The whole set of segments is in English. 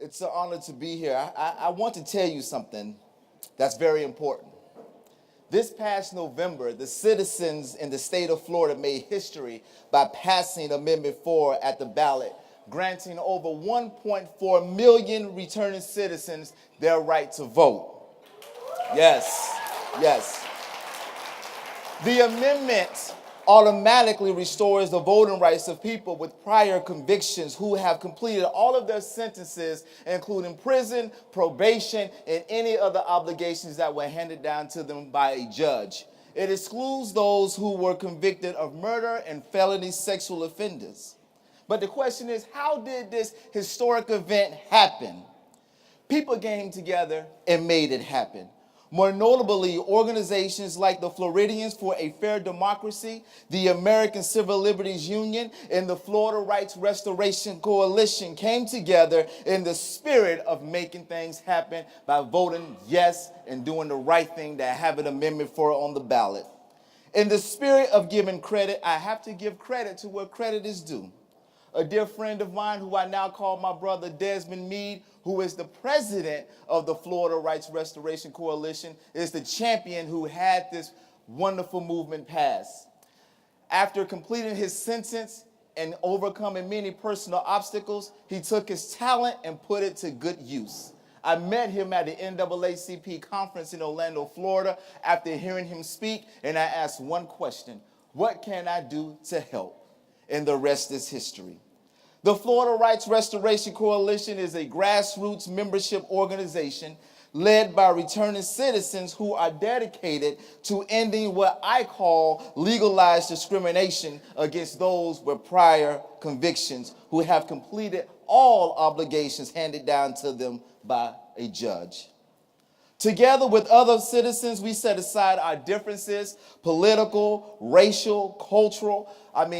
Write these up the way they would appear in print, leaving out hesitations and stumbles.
It's an honor to be here. I want to tell you something that's very important. This past November, the citizens in the state of Florida made history by passing Amendment 4 at the ballot, granting over 1.4 million returning citizens their right to vote. Yes, yes. The amendment automatically restores the voting rights of people with prior convictions who have completed all of their sentences, including prison, probation, and any other obligations that were handed down to them by a judge. It excludes those who were convicted of murder and felony sexual offenders. But the question is, how did this historic event happen? People came together and made it happen. More notably, organizations like the Floridians for a Fair Democracy, the American Civil Liberties Union, and the Florida Rights Restoration Coalition came together in the spirit of making things happen by voting yes and doing the right thing to have an Amendment 4 on the ballot. In the spirit of giving credit, I have to give credit to where credit is due. A dear friend of mine, who I now call my brother Desmond Meade, who is the president of the Florida Rights Restoration Coalition, is the champion who had this wonderful movement pass. After completing his sentence and overcoming many personal obstacles, he took his talent and put it to good use. I met him at the NAACP conference in Orlando, Florida, after hearing him speak, and I asked one question: what can I do to help? And the rest is history. The Florida Rights Restoration Coalition is a grassroots membership organization led by returning citizens who are dedicated to ending what I call legalized discrimination against those with prior convictions who have completed all obligations handed down to them by a judge. Together with other citizens, we set aside our differences, political, racial, cultural.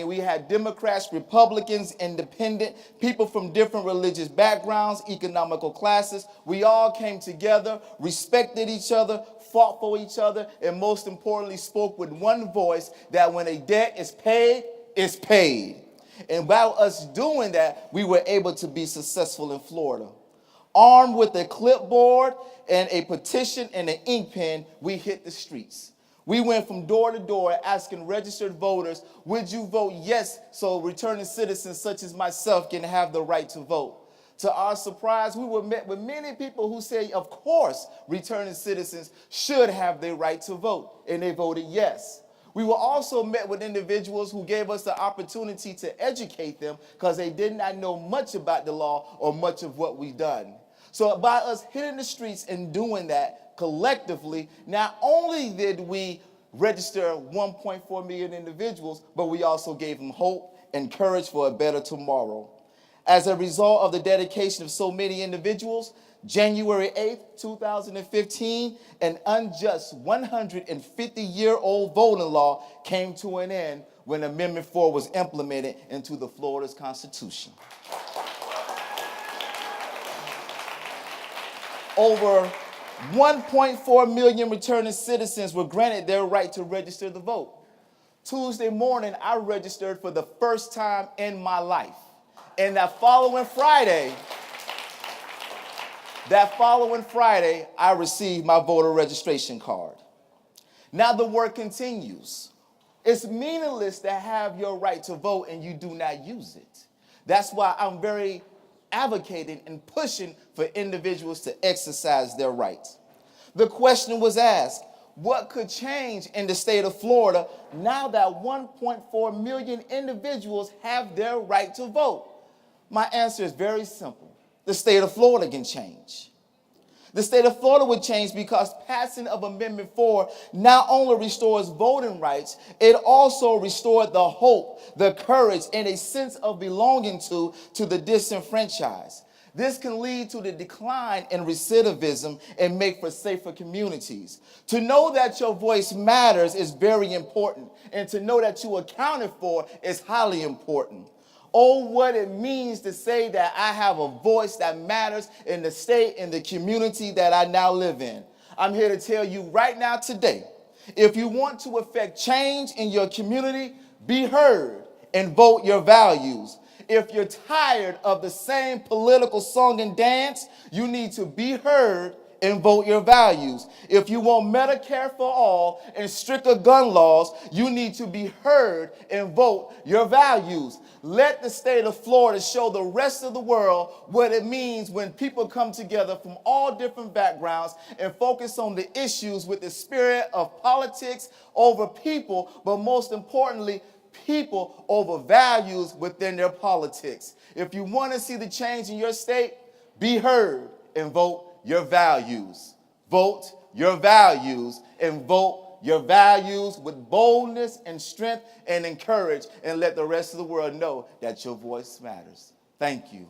We had Democrats, Republicans, independent, people from different religious backgrounds, economical classes. We all came together, respected each other, fought for each other, and most importantly, spoke with one voice that when a debt is paid, it's paid. And by us doing that, we were able to be successful in Florida. Armed with a clipboard and a petition and an ink pen, we hit the streets. We went from door to door asking registered voters, would you vote yes so returning citizens such as myself can have the right to vote? To our surprise, we were met with many people who say, of course, returning citizens should have their right to vote, and they voted yes. We were also met with individuals who gave us the opportunity to educate them because they did not know much about the law or much of what we've done. So by us hitting the streets and doing that collectively, not only did we register 1.4 million individuals, but we also gave them hope and courage for a better tomorrow. As a result of the dedication of so many individuals, January 8th, 2015, an unjust 150-year-old voting law came to an end when Amendment 4 was implemented into the Florida's Constitution. Over 1.4 million returning citizens were granted their right to register to vote. Tuesday morning, I registered for the first time in my life. And that following Friday, I received my voter registration card. Now the work continues. It's meaningless to have your right to vote and you do not use it. That's why I'm very advocating and pushing for individuals to exercise their rights. The question was asked, what could change in the state of Florida now that 1.4 million individuals have their right to vote? My answer is very simple. The state of Florida can change. The state of Florida would change because passing of Amendment 4 not only restores voting rights, it also restored the hope, the courage, and a sense of belonging to the disenfranchised. This can lead to the decline in recidivism and make for safer communities. To know that your voice matters is very important, and to know that you are accounted for is highly important. Oh, what it means to say that I have a voice that matters in the state and the community that I now live in. I'm here to tell you right now today, if you want to affect change in your community, be heard and vote your values. If you're tired of the same political song and dance, you need to be heard and vote your values. If you want Medicare for all and stricter gun laws, you need to be heard and vote your values. Let the state of Florida show the rest of the world what it means when people come together from all different backgrounds and focus on the issues with the spirit of politics over people, but most importantly, people over values within their politics. If you want to see the change in your state, be heard and vote your values. Vote your values and vote your values with boldness and strength and encourage, and let the rest of the world know that your voice matters. Thank you.